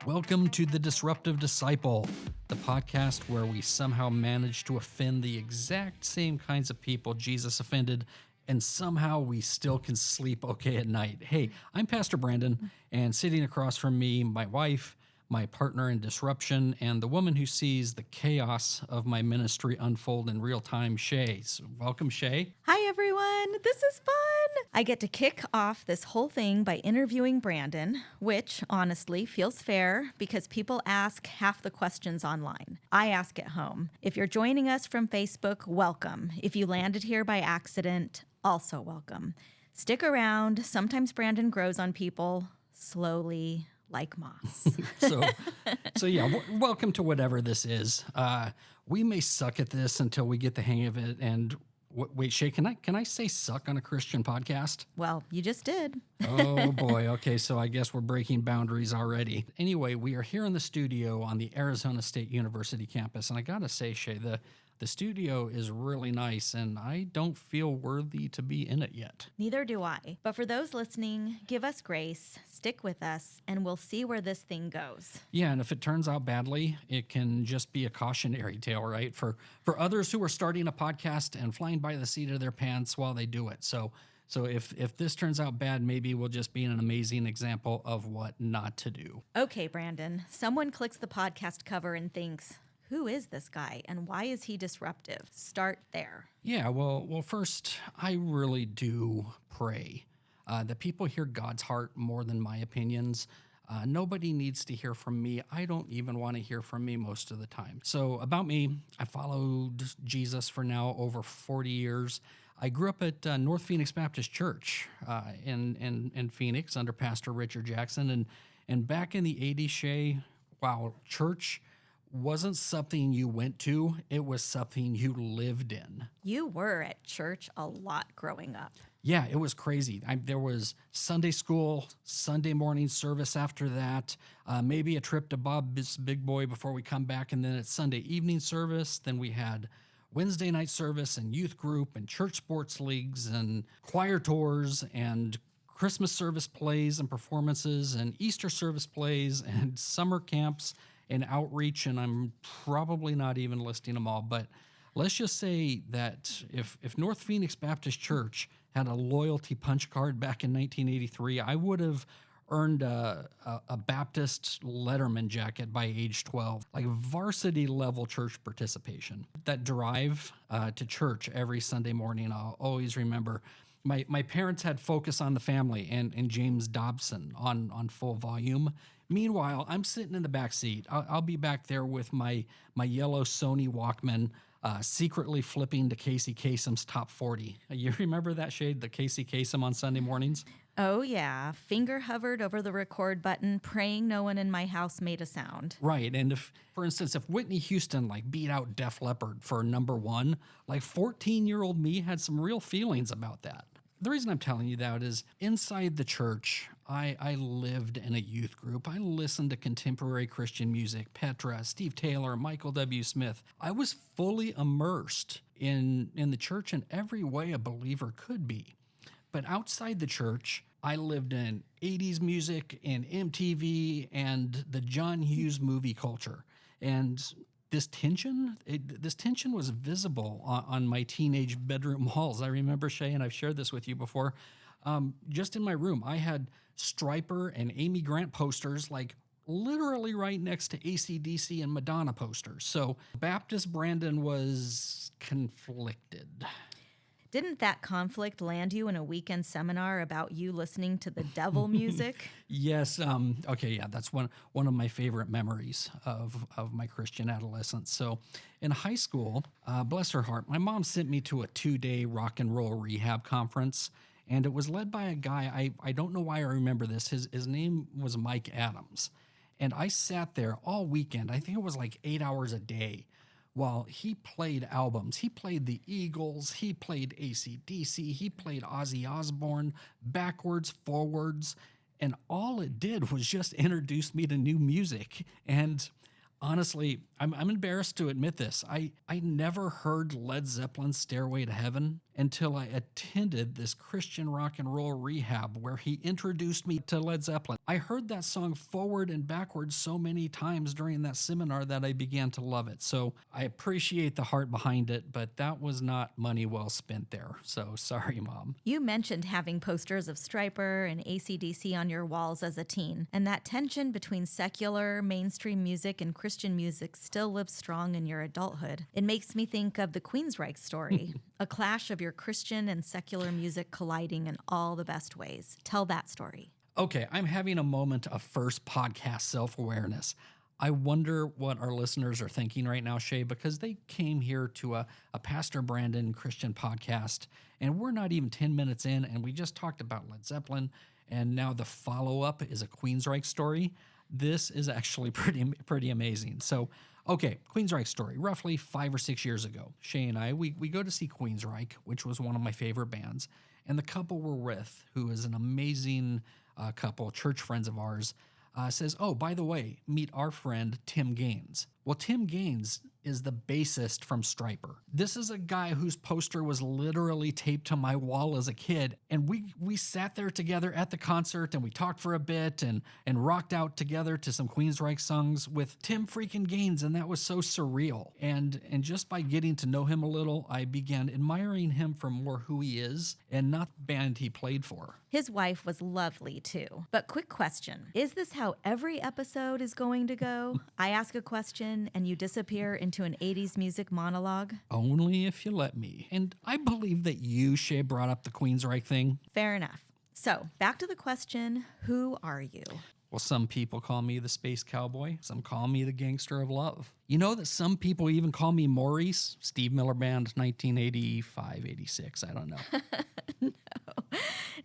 Welcome to the Disruptive Disciple, the podcast where we somehow manage to offend the exact same kinds of people Jesus offended, and somehow we still can sleep okay at night. Hey, I'm Pastor Brandon, and sitting across from me, my wife, my partner in disruption, and the woman who sees the chaos of my ministry unfold in real time, Shay. So welcome, Shay. Hi, everyone. This is fun. I get to kick off this whole thing by interviewing Brandon, which honestly feels fair because people ask half the questions online. I ask at home. If you're joining us from Facebook, welcome. If you landed here by accident, also welcome. Stick around. Sometimes Brandon grows on people slowly, like moss. So yeah, welcome to whatever this is. We may suck at this until we get the hang of it. And wait, Shay, can I say suck on a Christian podcast? Well, you just did. Oh boy. Okay, so I guess we're breaking boundaries already. Anyway, we are here in the studio on the Arizona State University campus, and I gotta say, Shay, the studio is really nice, and I don't feel worthy to be in it yet. Neither do I. But for those listening, give us grace, stick with us, and we'll see where this thing goes. Yeah, and if it turns out badly, it can just be a cautionary tale, right? For others who are starting a podcast and flying by the seat of their pants while they do it. So if this turns out bad, maybe we'll just be an amazing example of what not to do. Okay, Brandon. Someone clicks the podcast cover and thinks, who is this guy and why is he disruptive? Start there. Yeah, well, first, I really do pray that people hear God's heart more than my opinions. Nobody needs to hear from me. I don't even want to hear from me most of the time. So about me, I followed Jesus for now over 40 years. I grew up at North Phoenix Baptist Church in Phoenix under Pastor Richard Jackson. And back in the 80s, Shay, wow, church wasn't something you went to, it was something you lived in. You were at church a lot growing up. Yeah, it was crazy. There was Sunday school, Sunday morning service after that, maybe a trip to Bob's Big Boy before we come back, and then it's Sunday evening service. Then we had Wednesday night service and youth group and church sports leagues and choir tours and Christmas service plays and performances and Easter service plays and summer camps and outreach, and I'm probably not even listing them all, but let's just say that if North Phoenix Baptist Church had a loyalty punch card back in 1983, I would have earned a Baptist Letterman jacket by age 12, like varsity level church participation. That drive to church every Sunday morning, I'll always remember. My parents had Focus on the Family and James Dobson on full volume. Meanwhile, I'm sitting in the back seat. I'll be back there with my yellow Sony Walkman, secretly flipping to Casey Kasem's Top 40. You remember that, Shade, the Casey Kasem on Sunday mornings? Oh, yeah. Finger hovered over the record button, praying no one in my house made a sound. Right. And for instance, if Whitney Houston beat out Def Leppard for number one, 14-year-old me had some real feelings about that. The reason I'm telling you that is inside the church, I lived in a youth group. I listened to contemporary Christian music, Petra, Steve Taylor, Michael W. Smith. I was fully immersed in the church in every way a believer could be. But outside the church, I lived in 80s music and MTV and the John Hughes movie culture. And this tension was visible on my teenage bedroom walls. I remember, Shay, and I've shared this with you before, just in my room, I had Stryper and Amy Grant posters, literally right next to AC/DC and Madonna posters. So Baptist Brandon was conflicted. Didn't that conflict land you in a weekend seminar about you listening to the devil music? Yes. Okay. Yeah. That's one of my favorite memories of my Christian adolescence. So in high school, bless her heart, my mom sent me to a 2-day rock and roll rehab conference, and it was led by a guy. I don't know why I remember this. His name was Mike Adams. And I sat there all weekend. I think it was 8 hours a day. While he played albums, he played the Eagles, he played AC/DC, he played Ozzy Osbourne, backwards, forwards, and all it did was just introduce me to new music. And honestly, I'm embarrassed to admit this. I never heard Led Zeppelin's Stairway to Heaven until I attended this Christian rock and roll rehab where he introduced me to Led Zeppelin. I heard that song forward and backwards so many times during that seminar that I began to love it. So I appreciate the heart behind it, but that was not money well spent there. So sorry, Mom. You mentioned having posters of Stryper and AC/DC on your walls as a teen, and that tension between secular, mainstream music and Christian music still lives strong in your adulthood. It makes me think of the Queensryche story, a clash of your Christian and secular music colliding in all the best ways. Tell that story. Okay, I'm having a moment of first podcast self-awareness. I wonder what our listeners are thinking right now, Shay, because they came here to a Pastor Brandon Christian podcast, and we're not even 10 minutes in, and we just talked about Led Zeppelin, and now the follow-up is a Queensryche story. This is actually pretty amazing. So, okay, Queensryche story. Roughly 5 or 6 years ago, Shay and I, we go to see Queensryche, which was one of my favorite bands, and the couple we're with, who is an amazing couple, church friends of ours, says, oh, by the way, meet our friend Tim Gaines. Well, Tim Gaines is the bassist from Stryper. This is a guy whose poster was literally taped to my wall as a kid. And we sat there together at the concert and we talked for a bit and rocked out together to some Queensryche songs with Tim freaking Gaines. And that was so surreal. And just by getting to know him a little, I began admiring him for more who he is and not the band he played for. His wife was lovely too. But quick question. Is this how every episode is going to go? I ask a question and you disappear into an 80s music monologue? Only if you let me. And I believe that you, Shay, brought up the Queensryche thing. Fair enough. So back to the question, who are you? Well, some people call me the space cowboy. Some call me the gangster of love. You know that some people even call me Maurice? Steve Miller Band, 1985, 86. I don't know. No.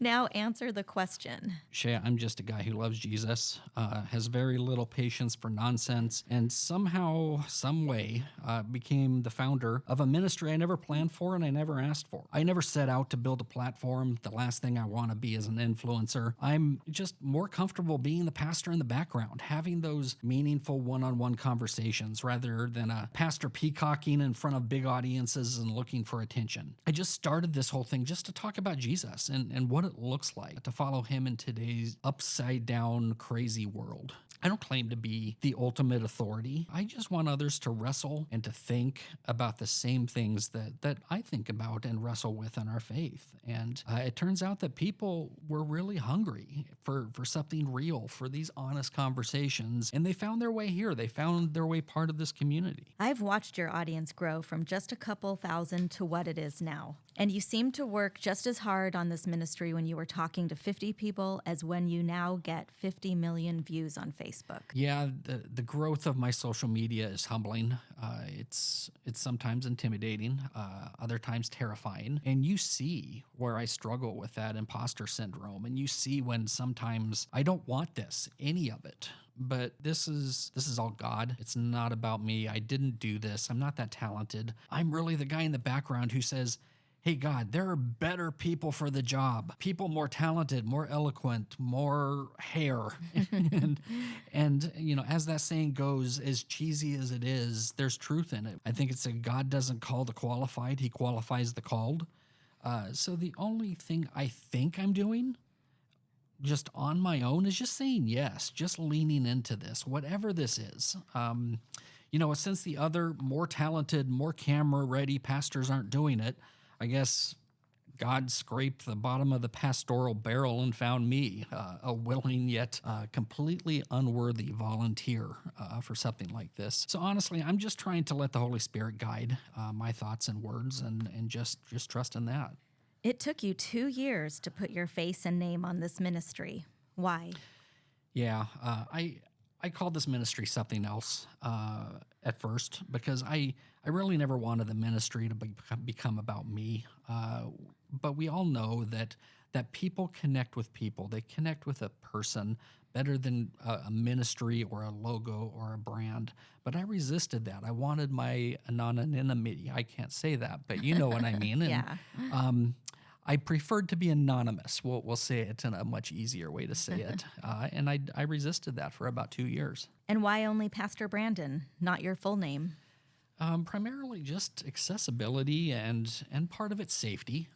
Now answer the question. Shay, I'm just a guy who loves Jesus, has very little patience for nonsense, and somehow, some way, became the founder of a ministry I never planned for and I never asked for. I never set out to build a platform. The last thing I want to be is an influencer. I'm just more comfortable being the pastor in the background, having those meaningful one-on-one conversations rather than a pastor peacocking in front of big audiences and looking for attention. I just started this whole thing just to talk about Jesus and what it looks like to follow him in today's upside down, crazy world. I don't claim to be the ultimate authority. I just want others to wrestle and to think about the same things that I think about and wrestle with in our faith. And it turns out that people were really hungry for something real, for these honest conversations. And they found their way here. They found their way part of this community. I've watched your audience grow from just a couple thousand to what it is now. And you seem to work just as hard on this ministry when you were talking to 50 people as when you now get 50 million views on Facebook. Yeah, the growth of my social media is humbling. It's sometimes intimidating, other times terrifying. And you see where I struggle with that imposter syndrome. And you see when sometimes I don't want this, any of it. But this is all God. It's not about me. I didn't do this. I'm not that talented. I'm really the guy in the background who says, hey, God, there are better people for the job. People more talented, more eloquent, more hair. and you know, as that saying goes, as cheesy as it is, there's truth in it. I think it's that God doesn't call the qualified. He qualifies the called. So the only thing I think I'm doing just on my own is just saying yes, just leaning into this, whatever this is. You know, since the other more talented, more camera-ready pastors aren't doing it, I guess God scraped the bottom of the pastoral barrel and found me, a willing yet completely unworthy volunteer for something like this. So honestly, I'm just trying to let the Holy Spirit guide my thoughts and words and just trust in that. It took you 2 years to put your face and name on this ministry. Why? Yeah, I called this ministry something else at first because I really never wanted the ministry to become about me. But we all know that people connect with people. They connect with a person better than a ministry or a logo or a brand. But I resisted that. I wanted my anonymity. I can't say that, but you know what I mean. And, Yeah. I preferred to be anonymous. We'll say it in a much easier way to say it. And I resisted that for about 2 years. And why only Pastor Brandon, not your full name? Primarily just accessibility and part of it safety.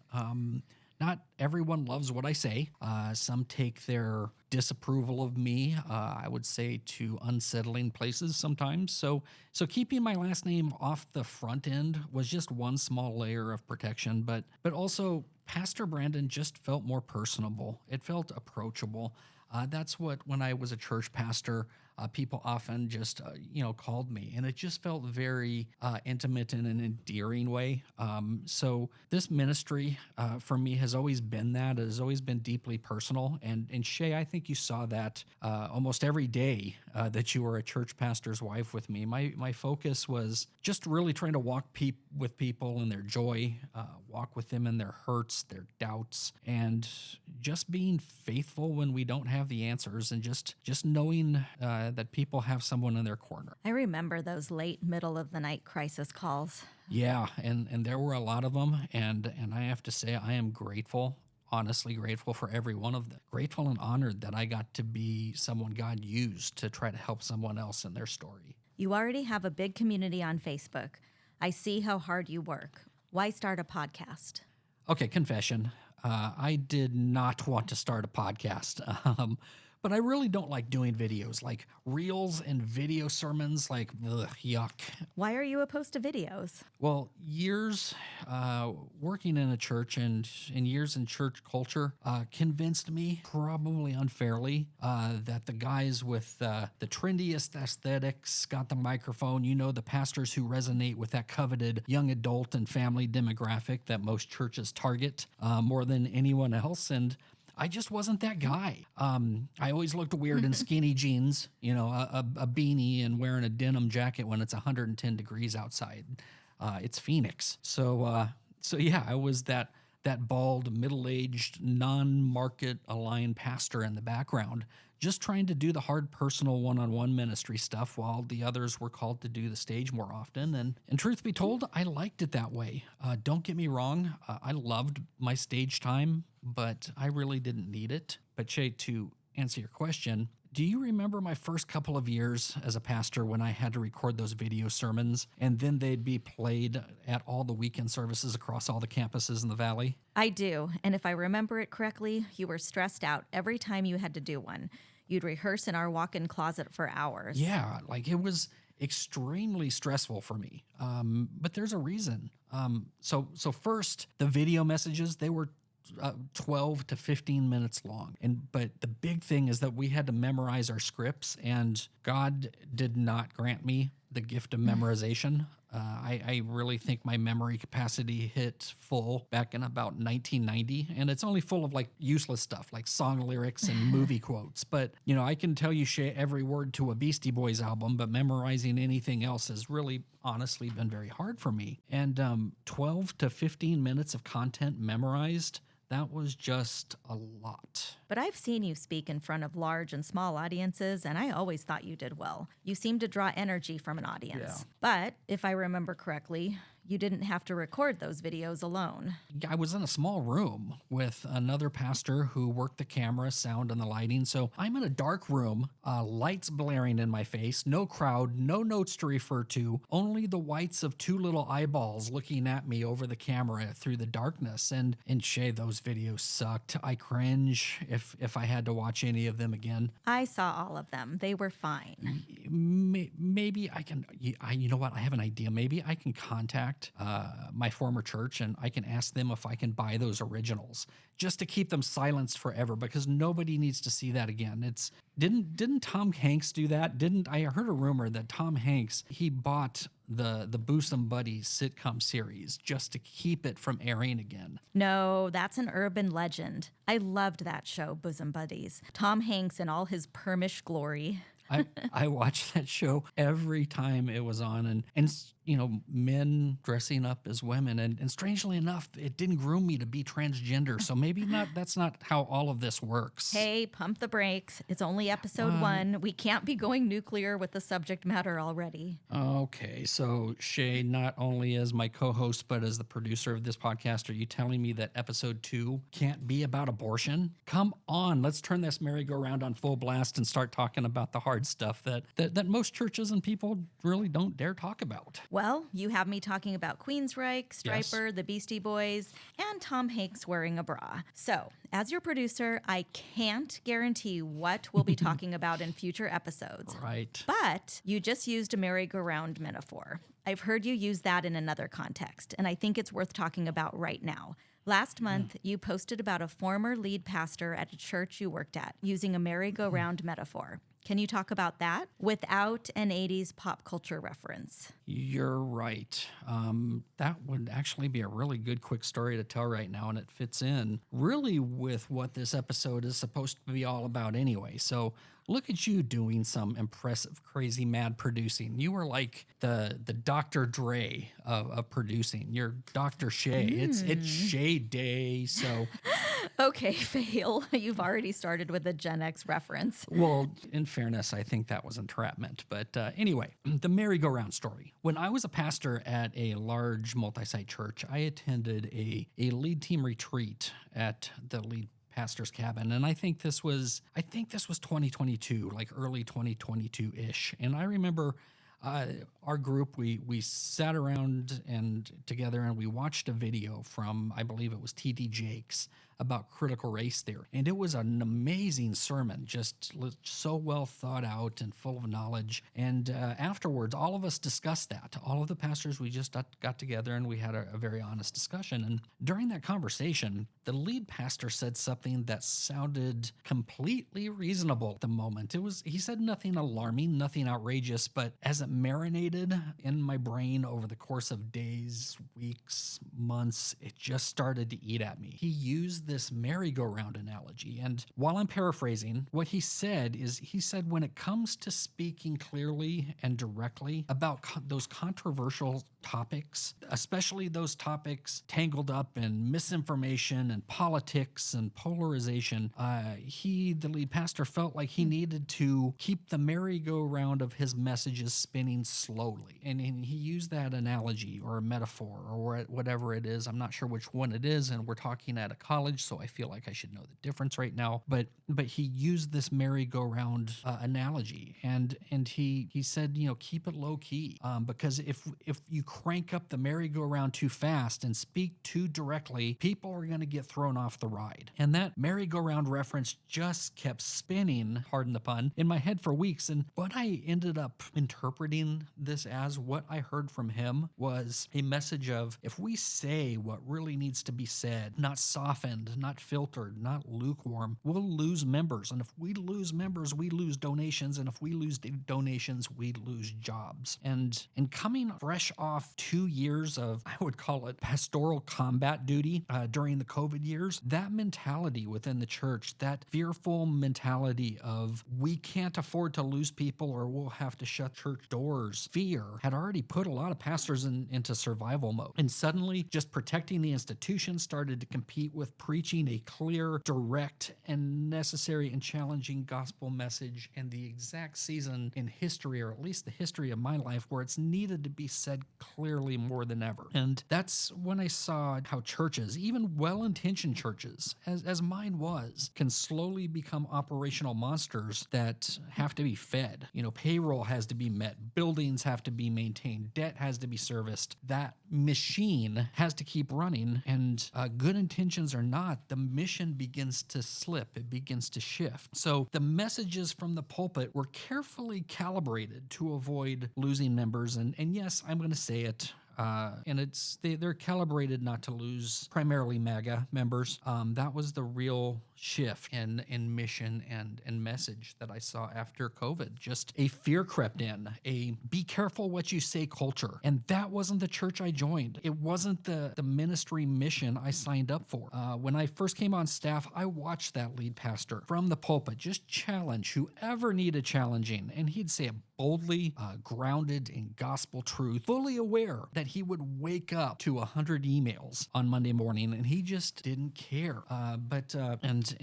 Not everyone loves what I say. Some take their disapproval of me, I would say, to unsettling places sometimes. So keeping my last name off the front end was just one small layer of protection. But also, Pastor Brandon just felt more personable. It felt approachable. That's what, when I was a church pastor, people often just, called me, and it just felt very intimate in an endearing way. So this ministry for me has always been that. It has always been deeply personal. And Shay, I think you saw that almost every day that you were a church pastor's wife with me. My focus was just really trying to walk with people in their joy, walk with them in their hurts, their doubts, and just being faithful when we don't have the answers, and just knowing that people have someone in their corner. I remember those late middle of the night crisis calls. Yeah, and there were a lot of them, and I have to say I am grateful, honestly grateful for every one of them. Grateful and honored that I got to be someone God used to try to help someone else in their story. You already have a big community on Facebook. I see how hard you work. Why start a podcast? Okay, confession. I did not want to start a podcast. But I really don't like doing videos, like reels and video sermons, like, ugh, yuck. Why are you opposed to videos? Well, years working in a church and years in church culture convinced me, probably unfairly, that the guys with the trendiest aesthetics got the microphone. The pastors who resonate with that coveted young adult and family demographic that most churches target more than anyone else. And I just wasn't that guy. I always looked weird in skinny jeans, a beanie, and wearing a denim jacket when it's 110 degrees outside. It's Phoenix. So yeah, I was that bald, middle-aged, non-market aligned pastor in the background, just trying to do the hard personal one-on-one ministry stuff while the others were called to do the stage more often. And truth be told, I liked it that way. Don't get me wrong. I loved my stage time, but I really didn't need it. But Shay, to answer your question, do you remember my first couple of years as a pastor when I had to record those video sermons and then they'd be played at all the weekend services across all the campuses in the Valley? I do. And if I remember it correctly, you were stressed out every time you had to do one. You'd rehearse in our walk-in closet for hours. Yeah, like it was extremely stressful for me. But there's a reason. So first, the video messages, they were 12 to 15 minutes long. But the big thing is that we had to memorize our scripts, and God did not grant me the gift of memorization. I really think my memory capacity hit full back in about 1990, and it's only full of like useless stuff like song lyrics and movie quotes. But, I can tell you, Shay, every word to a Beastie Boys album, but memorizing anything else has really honestly been very hard for me. And 12 to 15 minutes of content memorized, that was just a lot. But I've seen you speak in front of large and small audiences, and I always thought you did well. You seem to draw energy from an audience. Yeah. But if I remember correctly, you didn't have to record those videos alone. I was in a small room with another pastor who worked the camera, sound, and the lighting. So I'm in a dark room, lights blaring in my face, no crowd, no notes to refer to, only the whites of two little eyeballs looking at me over the camera through the darkness. And Shay, those videos sucked. I cringe if I had to watch any of them again. I saw all of them. They were fine. Maybe I can, you know what? I have an idea. Maybe I can contact my former church and I can ask them if I can buy those originals just to keep them silenced forever, because nobody needs to see that again. Didn't Tom Hanks do that? I heard a rumor that Tom Hanks, he bought the Bosom Buddies sitcom series just to keep it from airing again. No, that's an urban legend. I loved that show, Bosom Buddies. Tom Hanks in all his permish glory. I watched that show every time it was on, and you know, men dressing up as women, and strangely enough, it didn't groom me to be transgender. So maybe not. That's not how all of this works. Hey, pump the brakes. It's only episode What? 1. We can't be going nuclear with the subject matter already. Okay, so Shay, not only as my co-host but as the producer of this podcast, are you telling me that episode 2 can't be about abortion? Come on, let's turn this merry-go-round on full blast and start talking about the hard stuff that most churches and people really don't dare talk about. Well, you have me talking about Queensryche, Stryper, the Beastie Boys, and Tom Hanks wearing a bra. So, as your producer, I can't guarantee what we'll be talking about in future episodes. Right. But you just used a merry-go-round metaphor. I've heard you use that in another context, and I think it's worth talking about right now. Last month, you posted about a former lead pastor at a church you worked at using a merry-go-round metaphor. Can you talk about that without an 80s pop culture reference? You're right. That would actually be a really good quick story to tell right now, and it fits in really with what this episode is supposed to be all about anyway. So look at you doing some impressive, crazy, mad producing. You were like the Dr. Dre of producing. You're Dr. Shay. It's Shay Day, so... Okay, fail. You've already started with a Gen X reference. Well, in fairness, I think that was entrapment. But anyway, the merry-go-round story. When I was a pastor at a large multi-site church, I attended a lead team retreat at the lead pastor's cabin, and I think this was 2022, like early 2022-ish. And I remember our group, we sat around and together and we watched a video from, I believe it was T.D. Jakes, about critical race theory. And it was an amazing sermon, just so well thought out and full of knowledge. And afterwards, all of us discussed that. All of the pastors, we just got together and we had a very honest discussion. And during that conversation, the lead pastor said something that sounded completely reasonable at the moment. He said nothing alarming, nothing outrageous, but as it marinated in my brain over the course of days, weeks, months, it just started to eat at me. He used this merry-go-round analogy. And while I'm paraphrasing, what he said when it comes to speaking clearly and directly about those controversial topics, especially those topics tangled up in misinformation and politics and polarization, the lead pastor, felt like he needed to keep the merry-go-round of his messages spinning slowly. And he used that analogy or a metaphor or whatever it is. I'm not sure which one it is, and we're talking at a college, so I feel like I should know the difference right now. But he used this merry-go-round analogy, and he said, keep it low key, because if you crank up the merry-go-round too fast and speak too directly, people are going to get thrown off the ride. And that merry-go-round reference just kept spinning, pardon the pun, in my head for weeks. And what I ended up interpreting this as, what I heard from him, was a message of, if we say what really needs to be said, not softened, not filtered, not lukewarm, we'll lose members. And if we lose members, we lose donations. And if we lose donations, we lose jobs. And coming fresh off 2 years of, I would call it, pastoral combat duty during the COVID years, that mentality within the church, that fearful mentality of, we can't afford to lose people or we'll have to shut church doors, fear had already put a lot of pastors into survival mode. And suddenly, just protecting the institution started to compete with preaching a clear, direct, and necessary and challenging gospel message in the exact season in history, or at least the history of my life, where it's needed to be said clearly more than ever. And that's when I saw how churches, even well-intentioned churches, as mine was, can slowly become operational monsters that have to be fed. Payroll has to be met, buildings have to be maintained, debt has to be serviced. That machine has to keep running, and good intentions or not, the mission begins to slip, it begins to shift. So the messages from the pulpit were carefully calibrated to avoid losing members, and yes, I'm going to say it, and they're calibrated not to lose primarily MAGA members. That was the real shift in mission and message that I saw after COVID. Just a fear crept in, a be careful what you say culture. And that wasn't the church I joined. It wasn't the ministry mission I signed up for. When I first came on staff, I watched that lead pastor from the pulpit just challenge whoever needed challenging. And he'd say it boldly, grounded in gospel truth, fully aware that he would wake up to 100 emails on Monday morning, and he just didn't care. And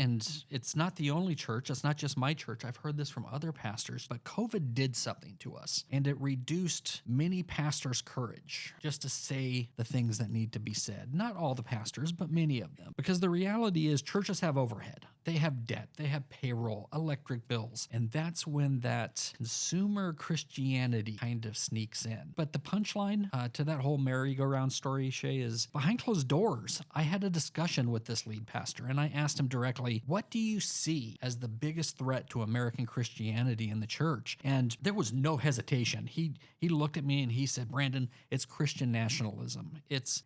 it's not the only church. It's not just my church. I've heard this from other pastors, but COVID did something to us, and it reduced many pastors' courage just to say the things that need to be said. Not all the pastors, but many of them. Because the reality is churches have overhead. They have debt. They have payroll, electric bills. And that's when that consumer Christianity kind of sneaks in. But the punchline to that whole merry-go-round story, Shay, is behind closed doors. I had a discussion with this lead pastor, and I asked him directly, what do you see as the biggest threat to American Christianity in the church? And there was no hesitation. He looked at me and he said, Brandon, it's Christian nationalism.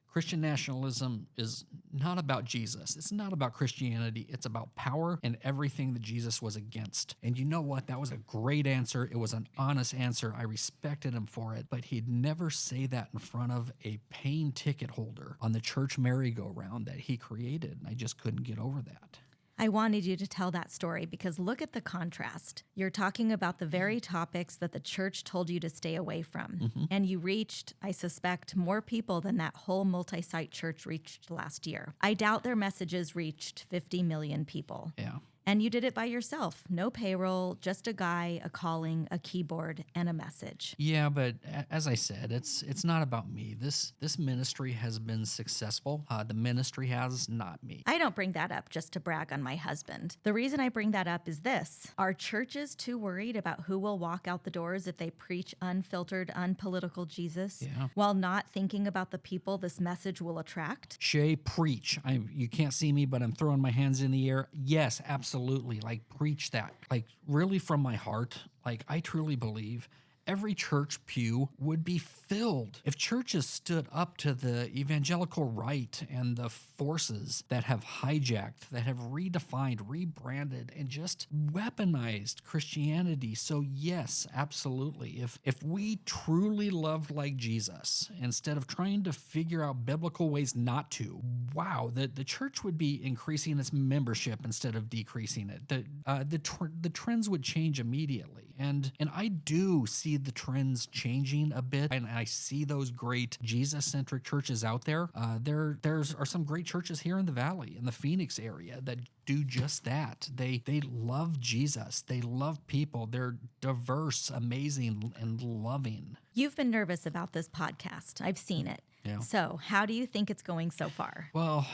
Christian nationalism is not about Jesus. It's not about Christianity. It's about power and everything that Jesus was against. And you know what? That was a great answer. It was an honest answer. I respected him for it, but he'd never say that in front of a paying ticket holder on the church merry-go-round that he created. And I just couldn't get over that. I wanted you to tell that story because look at the contrast. You're talking about the very topics that the church told you to stay away from. Mm-hmm. And you reached, I suspect, more people than that whole multi-site church reached last year. I doubt their messages reached 50 million people. Yeah. And you did it by yourself. No payroll, just a guy, a calling, a keyboard, and a message. Yeah, but as I said, it's not about me. This ministry has been successful. The ministry has, not me. I don't bring that up just to brag on my husband. The reason I bring that up is this. Are churches too worried about who will walk out the doors if they preach unfiltered, unpolitical Jesus? Yeah. While not thinking about the people this message will attract? Shay, preach. You can't see me, but I'm throwing my hands in the air. Yes, absolutely. Like, preach that. Like, really from my heart. Like, I truly believe every church pew would be filled if churches stood up to the evangelical right and the forces that have hijacked, that have redefined, rebranded, and just weaponized Christianity. So yes, absolutely. If we truly loved like Jesus, instead of trying to figure out biblical ways not to, wow, the church would be increasing its membership instead of decreasing it. The trends would change immediately. And I do see the trends changing a bit, and I see those great Jesus-centric churches out there. There are some great churches here in the Valley, in the Phoenix area, that do just that. They love Jesus. They love people. They're diverse, amazing, and loving. You've been nervous about this podcast. I've seen it. Yeah. So how do you think it's going so far? Well,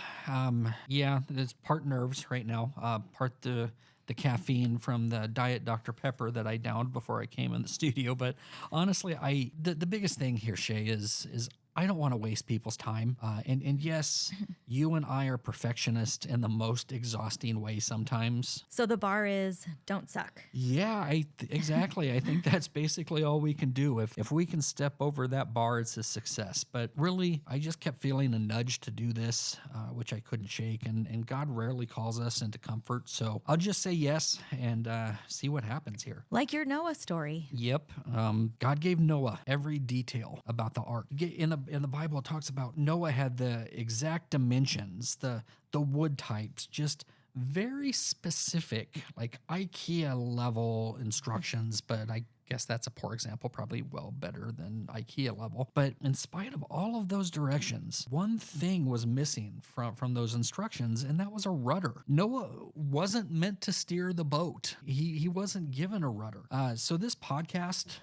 yeah, it's part nerves right now, part the caffeine from the Diet Dr. Pepper that I downed before I came in the studio. But honestly, the biggest thing here, Shay, is I don't want to waste people's time. And yes, you and I are perfectionists in the most exhausting way sometimes. So the bar is don't suck. Yeah, exactly. I think that's basically all we can do. If we can step over that bar, it's a success. But really, I just kept feeling a nudge to do this, which I couldn't shake. And God rarely calls us into comfort. So I'll just say yes and see what happens here. Like your Noah story. Yep. God gave Noah every detail about the ark. In the Bible, it talks about Noah had the exact dimensions, the wood types, just very specific, like IKEA level instructions, but I guess that's a poor example, probably well better than IKEA level. But in spite of all of those directions, one thing was missing from those instructions, and that was a rudder. Noah wasn't meant to steer the boat. He wasn't given a rudder. So this podcast,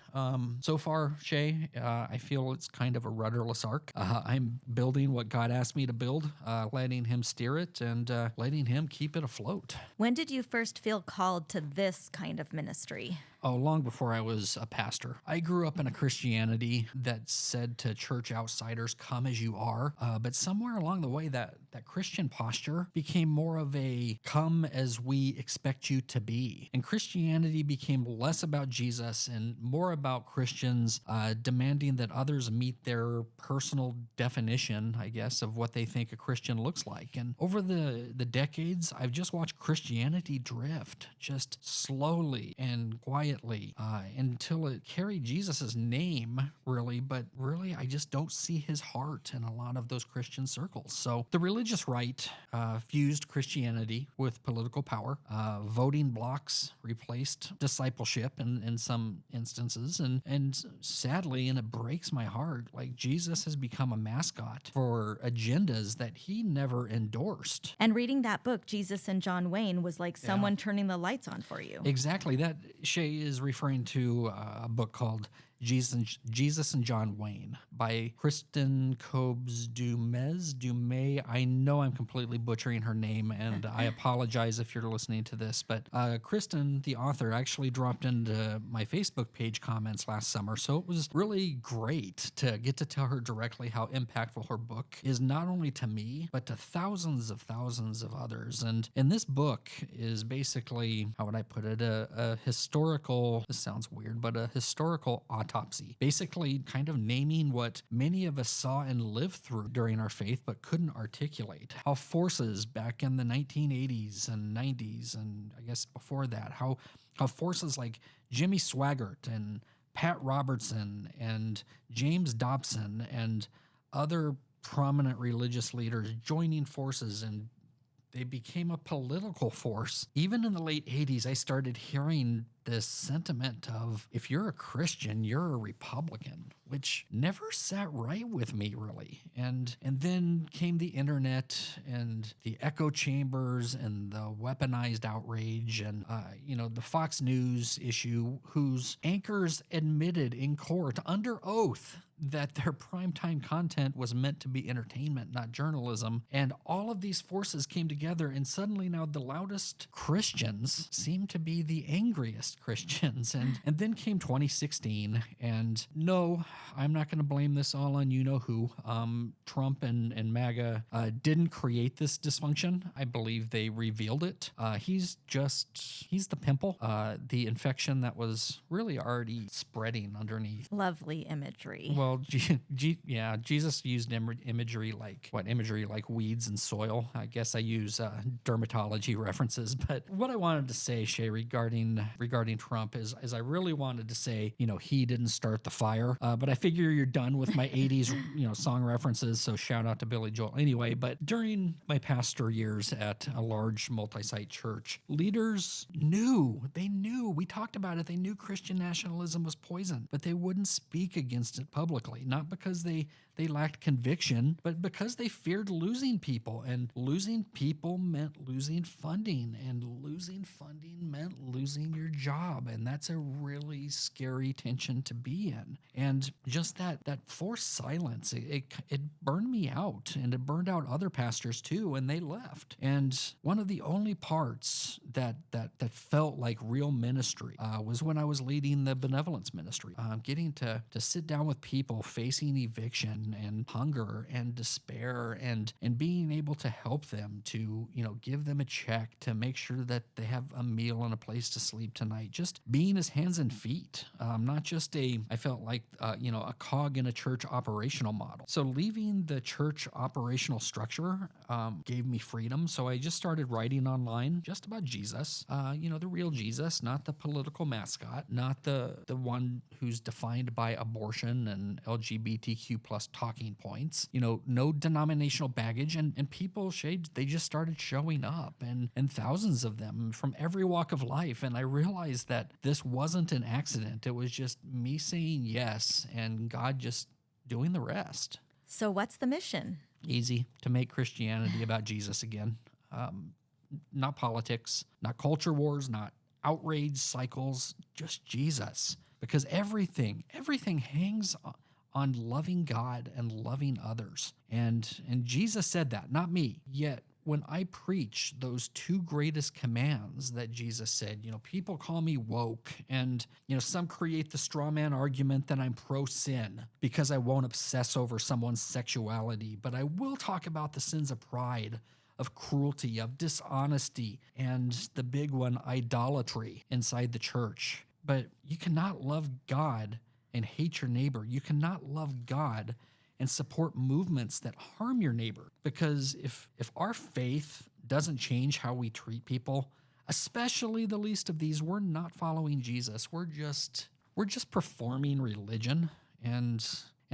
so far, Shay, I feel it's kind of a rudderless ark. I'm building what God asked me to build, letting him steer it and letting him keep it afloat. When did you first feel called to this kind of ministry? Oh, long before I was a pastor. I grew up in a Christianity that said to church outsiders, come as you are. But somewhere along the way, that Christian posture became more of a come as we expect you to be. And Christianity became less about Jesus and more about Christians demanding that others meet their personal definition, I guess, of what they think a Christian looks like. And over the decades, I've just watched Christianity drift just slowly and quietly until it carried Jesus's name, really. But really, I just don't see his heart in a lot of those Christian circles. So the religious right fused Christianity with political power. Voting blocks replaced discipleship in some instances. And sadly, and it breaks my heart, like Jesus has become a mascot for agendas that he never endorsed. And reading that book, Jesus and John Wayne, was like someone turning the lights on for you. Exactly. That Shay is referring to a book called Jesus and John Wayne by Kristen Kobes Dumay. I know I'm completely butchering her name, and I apologize if you're listening to this, but Kristen, the author, actually dropped into my Facebook page comments last summer, so it was really great to get to tell her directly how impactful her book is, not only to me, but to thousands of others. And this book is basically, how would I put it, a historical, this sounds weird, but a historical autopsy, basically kind of naming what many of us saw and lived through during our faith but couldn't articulate. How forces back in the 1980s and 90s, and I guess before that, how forces like Jimmy Swaggart and Pat Robertson and James Dobson and other prominent religious leaders joining forces, and they became a political force. Even in the late 80s, I started hearing this sentiment of, if you're a Christian, you're a Republican, which never sat right with me, really. And then came the internet and the echo chambers and the weaponized outrage and, the Fox News issue, whose anchors admitted in court under oath that their primetime content was meant to be entertainment, not journalism. And all of these forces came together, and suddenly now the loudest Christians seem to be the angriest Christians. And then came 2016, and no, I'm not going to blame this all on you-know-who. Trump and MAGA didn't create this dysfunction. I believe they revealed it. He's the pimple, the infection that was really already spreading underneath. Lovely imagery. Well, Jesus used imagery like weeds and soil. I guess I use dermatology references. But what I wanted to say, Shay, regarding Trump is I really wanted to say, he didn't start the fire. But I figure you're done with my 80s, song references. So shout out to Billy Joel. Anyway, but during my pastor years at a large multi-site church, leaders knew, we talked about it. They knew Christian nationalism was poison, but they wouldn't speak against it publicly. Not because they lacked conviction, but because they feared losing people. And losing people meant losing funding. And losing funding meant losing your job. And that's a really scary tension to be in. And just that forced silence, it burned me out. And it burned out other pastors too, and they left. And one of the only parts that felt like real ministry was when I was leading the benevolence ministry. Getting to sit down with people facing eviction and hunger and despair and being able to help them, to give them a check, to make sure that they have a meal and a place to sleep tonight. Just being his hands and feet, not just I felt like a cog in a church operational model. So leaving the church operational structure gave me freedom. So I just started writing online just about Jesus, the real Jesus, not the political mascot, not the one who's defined by abortion and LGBTQ plus talking points, no denominational baggage. And people, Shay, they just started showing up, and thousands of them from every walk of life. And I realized that this wasn't an accident. It was just me saying yes and God just doing the rest. So what's the mission? Easy: to make Christianity about Jesus again. Not politics, not culture wars, not outrage cycles, just Jesus. Because everything hangs on loving God and loving others. And Jesus said that, not me. Yet when I preach those two greatest commands that Jesus said, people call me woke, and, some create the straw man argument that I'm pro-sin because I won't obsess over someone's sexuality, but I will talk about the sins of pride, of cruelty, of dishonesty, and the big one, idolatry inside the church. But you cannot love God and hate your neighbor. You cannot love God and support movements that harm your neighbor. Because if our faith doesn't change how we treat people, especially the least of these, we're not following Jesus. We're just performing religion. And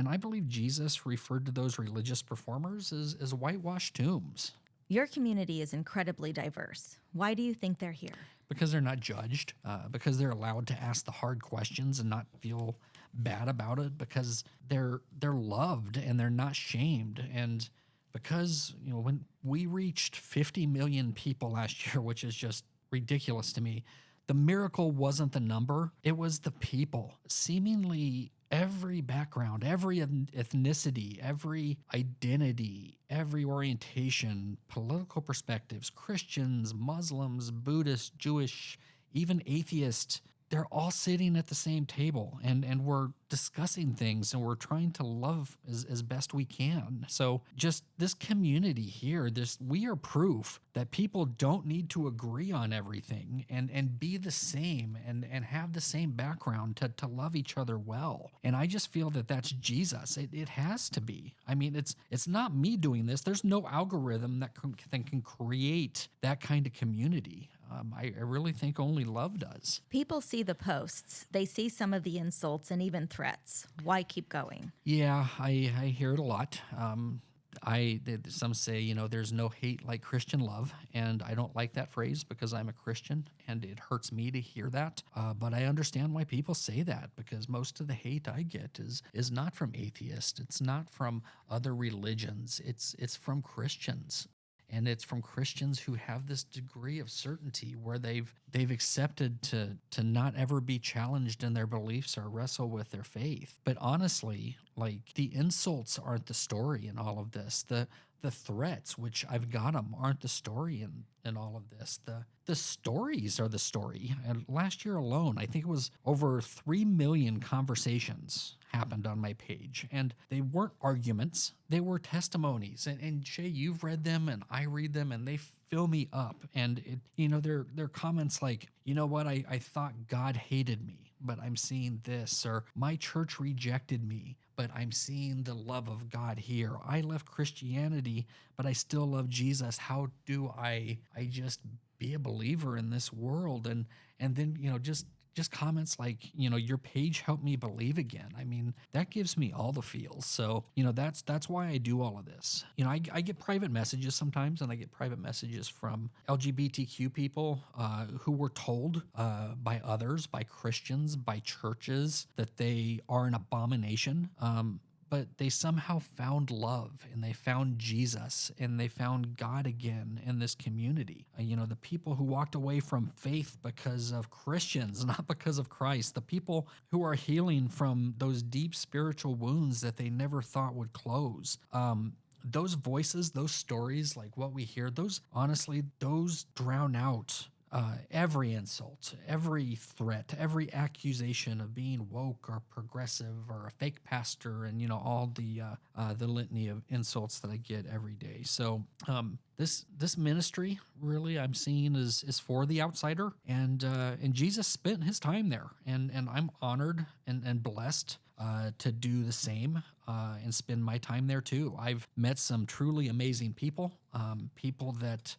I believe Jesus referred to those religious performers as whitewashed tombs. Your community is incredibly diverse. Why do you think they're here? Because they're not judged, because they're allowed to ask the hard questions and not feel bad about it, because they're loved and they're not shamed. And because, when we reached 50 million people last year, which is just ridiculous to me, the miracle wasn't the number, it was the people. Seemingly every background, every ethnicity, every identity, every orientation, political perspectives, Christians, Muslims, Buddhists, Jewish, even atheists, they're all sitting at the same table and we're discussing things and we're trying to love as best we can. So just this community here, we are proof that people don't need to agree on everything and be the same and have the same background to love each other well. And I just feel that that's Jesus. It has to be. I mean, it's not me doing this. There's no algorithm that can create that kind of community. I really think only love does. People see the posts. They see some of the insults and even threats. Why keep going? Yeah, I hear it a lot. Some say, there's no hate like Christian love, and I don't like that phrase because I'm a Christian, and it hurts me to hear that. But I understand why people say that, because most of the hate I get is not from atheists. It's not from other religions. It's from Christians. And it's from Christians who have this degree of certainty where they've accepted to not ever be challenged in their beliefs or wrestle with their faith. But honestly, the insults aren't the story in all of this. The threats, which I've got them, aren't the story in all of this. The stories are the story. And last year alone, I think it was over 3 million conversations happened on my page. And they weren't arguments, they were testimonies. And Shay, you've read them and I read them and they fill me up. And they're comments like, you know what, I thought God hated me, but I'm seeing this. Or my church rejected me, but I'm seeing the love of God here. I left Christianity, but I still love Jesus. How do I just be a believer in this world? And then, just comments like, your page helped me believe again. I mean, that gives me all the feels. So, that's why I do all of this. I get private messages sometimes, and I get private messages from LGBTQ people who were told by others, by Christians, by churches, that they are an abomination. But they somehow found love and they found Jesus and they found God again in this community. The people who walked away from faith because of Christians, not because of Christ, the people who are healing from those deep spiritual wounds that they never thought would close. Those voices, those stories, like what we hear, those drown out every insult, every threat, every accusation of being woke or progressive or a fake pastor, and all the litany of insults that I get every day. So this ministry really I'm seeing is for the outsider, and Jesus spent his time there, and I'm honored and blessed to do the same and spend my time there too. I've met some truly amazing people, people that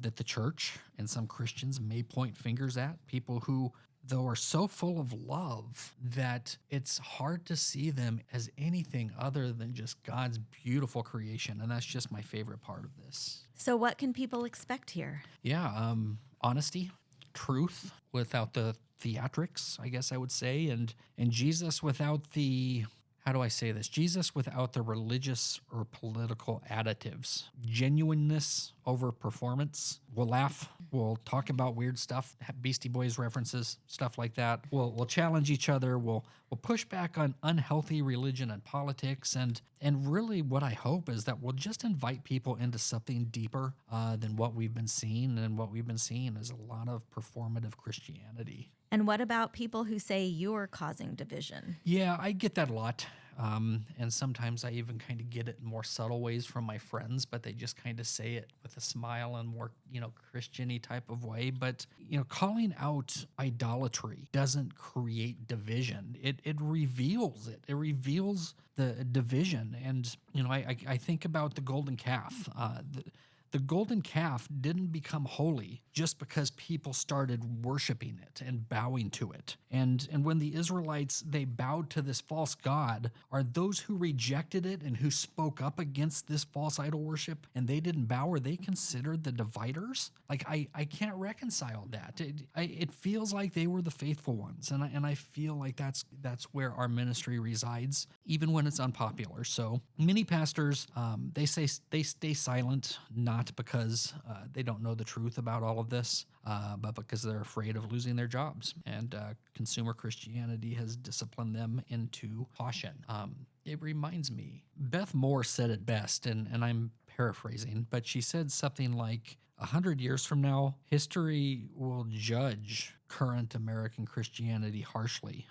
the church and some Christians may point fingers at, people who, though, are so full of love that it's hard to see them as anything other than just God's beautiful creation. And that's just my favorite part of this. So what can people expect here? Yeah, honesty, truth without the theatrics, I guess I would say, and Jesus without the, how do I say this? Jesus without the religious or political additives. Genuineness over performance. We'll laugh We'll talk about weird stuff, Beastie Boys references, stuff like that. We'll challenge each other. We'll push back on unhealthy religion and politics. And really what I hope is that we'll just invite people into something deeper than what we've been seeing. And what we've been seeing is a lot of performative Christianity. And what about people who say you're causing division? Yeah, I get that a lot. And sometimes I even kind of get it in more subtle ways from my friends, but they just kind of say it with a smile and more, Christian-y type of way. But, calling out idolatry doesn't create division. It reveals it. It reveals the division. And, I think about the golden calf. The golden calf didn't become holy just because people started worshiping it and bowing to it. And when the Israelites, they bowed to this false god, are those who rejected it and who spoke up against this false idol worship and they didn't bow, are they considered the dividers? Like, I can't reconcile that. It feels like they were the faithful ones. And I feel like that's where our ministry resides, even when it's unpopular. So many pastors, they stay silent, not because they don't know the truth about all of this, but because they're afraid of losing their jobs. And consumer Christianity has disciplined them into caution. It reminds me, Beth Moore said it best, and I'm paraphrasing, but she said something like, 100 years from now, history will judge current American Christianity harshly.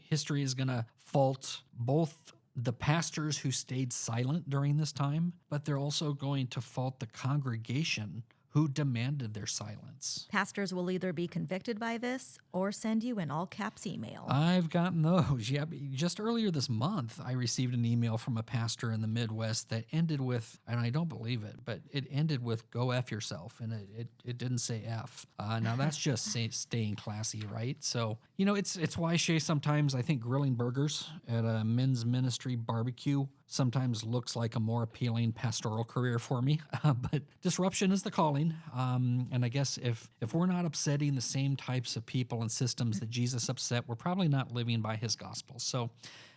History is going to fault both the pastors who stayed silent during this time, but they're also going to fault the congregation who demanded their silence. Pastors will either be convicted by this or send you an all caps email. I've gotten those. Yeah, just earlier this month, I received an email from a pastor in the Midwest that ended with, and I don't believe it, but it ended with "go F yourself," and it didn't say F. Now that's just staying classy, right? So, it's why, Shay, sometimes I think grilling burgers at a men's ministry barbecue sometimes looks like a more appealing pastoral career for me, but disruption is the calling. And I guess if we're not upsetting the same types of people and systems that Jesus upset, we're probably not living by his gospel. So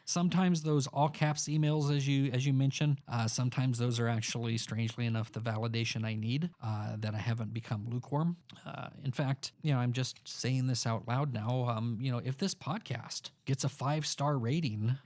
sometimes those all caps emails, as you mentioned, sometimes those are actually, strangely enough, the validation I need, that I haven't become lukewarm. In fact, I'm just saying this out loud now. If this podcast gets a 5-star rating,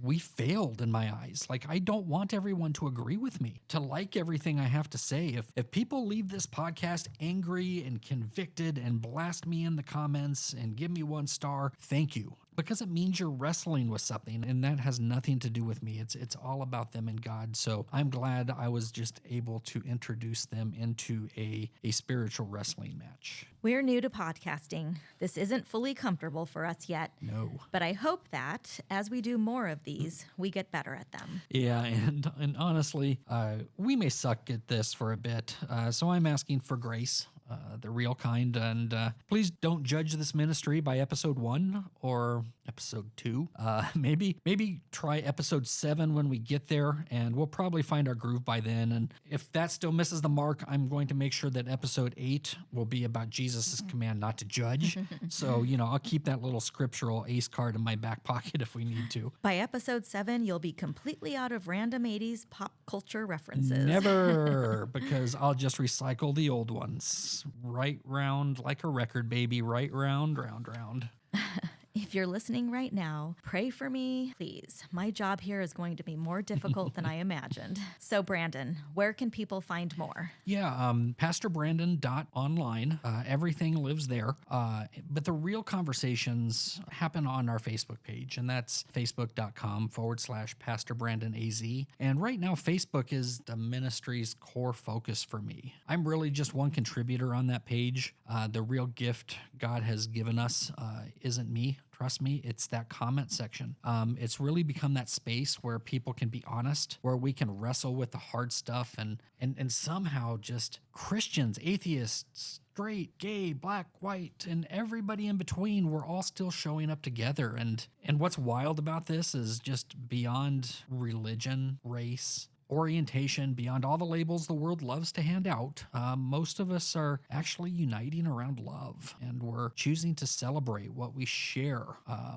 we failed in my eyes. Like, I don't want everyone to agree with me, to like everything I have to say. If people leave this podcast angry and convicted and blast me in the comments and give me 1 star, thank you. Because it means you're wrestling with something, and that has nothing to do with me. It's all about them and God. So I'm glad I was just able to introduce them into a spiritual wrestling match. We're new to podcasting. This isn't fully comfortable for us yet. No. But I hope that as we do more of these, we get better at them. Yeah, and honestly, we may suck at this for a bit. So I'm asking for grace. The real kind, and please don't judge this ministry by episode 1 or episode 2. Maybe try episode 7 when we get there, and we'll probably find our groove by then. And if that still misses the mark, I'm going to make sure that episode 8 will be about Jesus' command not to judge. So, I'll keep that little scriptural ace card in my back pocket if we need to. By episode 7, you'll be completely out of random 80s pop culture references. Never, because I'll just recycle the old ones. Right round like a record, baby. Right round, round, round. If you're listening right now, pray for me, please. My job here is going to be more difficult than I imagined. So, Brandon, where can people find more? Yeah, pastorbrandon.online. Everything lives there. But the real conversations happen on our Facebook page, and that's facebook.com/PastorBrandonAZ. And right now, Facebook is the ministry's core focus for me. I'm really just one contributor on that page. The real gift God has given us isn't me. Trust me, it's that comment section. It's really become that space where people can be honest, where we can wrestle with the hard stuff, and somehow just Christians, atheists, straight, gay, black, white, and everybody in between, we're all still showing up together. And what's wild about this is just beyond religion, race, orientation, beyond all the labels the world loves to hand out, most of us are actually uniting around love, and we're choosing to celebrate what we share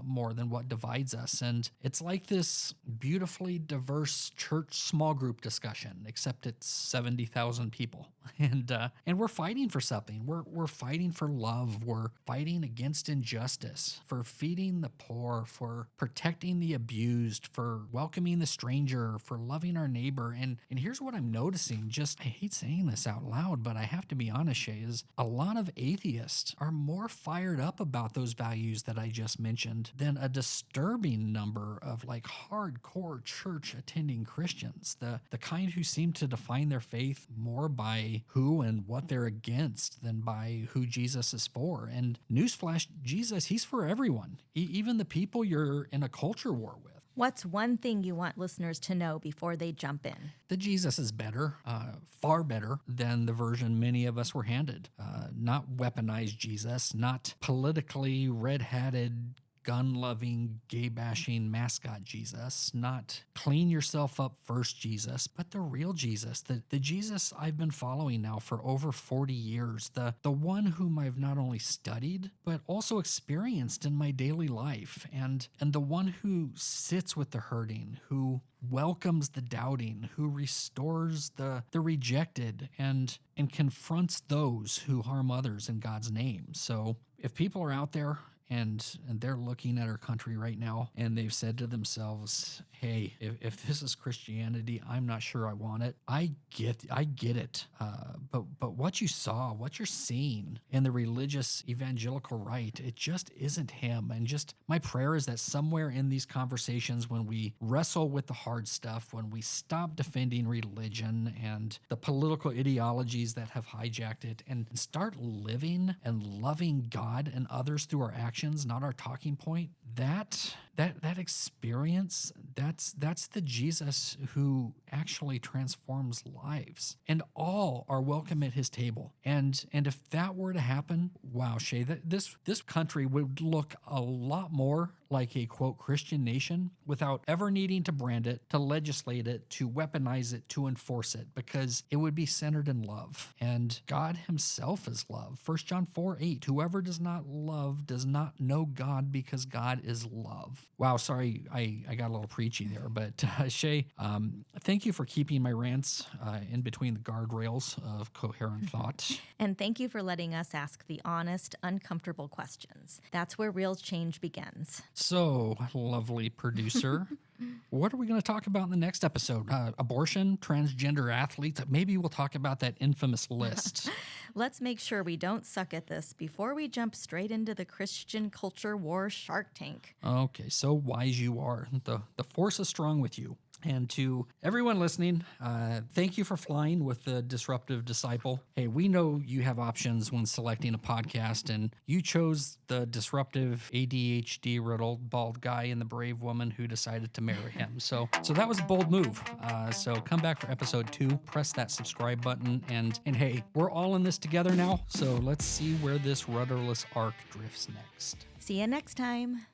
more than what divides us. And it's like this beautifully diverse church small group discussion, except it's 70,000 people. And we're fighting for something. We're fighting for love. We're fighting against injustice, for feeding the poor, for protecting the abused, for welcoming the stranger, for loving our neighbor. And here's what I'm noticing, just, I hate saying this out loud, but I have to be honest, Shay, is a lot of atheists are more fired up about those values that I just mentioned than a disturbing number of like hardcore church attending Christians, the kind who seem to define their faith more by who and what they're against than by who Jesus is for. And newsflash, Jesus, he's for everyone, even the people you're in a culture war with. What's one thing you want listeners to know before they jump in? That Jesus is better, far better than the version many of us were handed. Not weaponized Jesus, not politically red-hatted, gun-loving, gay-bashing mascot Jesus, not clean yourself up first Jesus, but the real Jesus, the Jesus I've been following now for over 40 years, the one whom I've not only studied, but also experienced in my daily life, and the one who sits with the hurting, who welcomes the doubting, who restores the rejected, and confronts those who harm others in God's name. So if people are out there and they're looking at our country right now and they've said to themselves, hey, if this is Christianity, I'm not sure I want it. I get it. But what you saw, what you're seeing in the religious evangelical right, it just isn't him. And just my prayer is that somewhere in these conversations, when we wrestle with the hard stuff, when we stop defending religion and the political ideologies that have hijacked it, and start living and loving God and others through our actions, not our talking point, that experience, that's the Jesus who actually transforms lives, and all are welcome at his table. And if that were to happen, wow, Shay, this country would look a lot more like a, quote, Christian nation without ever needing to brand it, to legislate it, to weaponize it, to enforce it, because it would be centered in love. And God himself is love. 1 John 4:8, whoever does not love does not know God, because God is love. Wow, sorry, I got a little preachy there, but Shay, thank you for keeping my rants in between the guardrails of coherent thought. And thank you for letting us ask the honest, uncomfortable questions. That's where real change begins. So, lovely producer, what are we going to talk about in the next episode? Abortion, transgender athletes? Maybe we'll talk about that infamous list. Let's make sure we don't suck at this before we jump straight into the Christian culture war Shark Tank. Okay, so wise you are. The force is strong with you. And to everyone listening, thank you for flying with the Disruptive Disciple. Hey, we know you have options when selecting a podcast, and you chose the disruptive ADHD-riddled bald guy and the brave woman who decided to marry him. So that was a bold move. So come back for episode 2, press that subscribe button, and hey, we're all in this together now. So let's see where this rudderless ark drifts next. See you next time.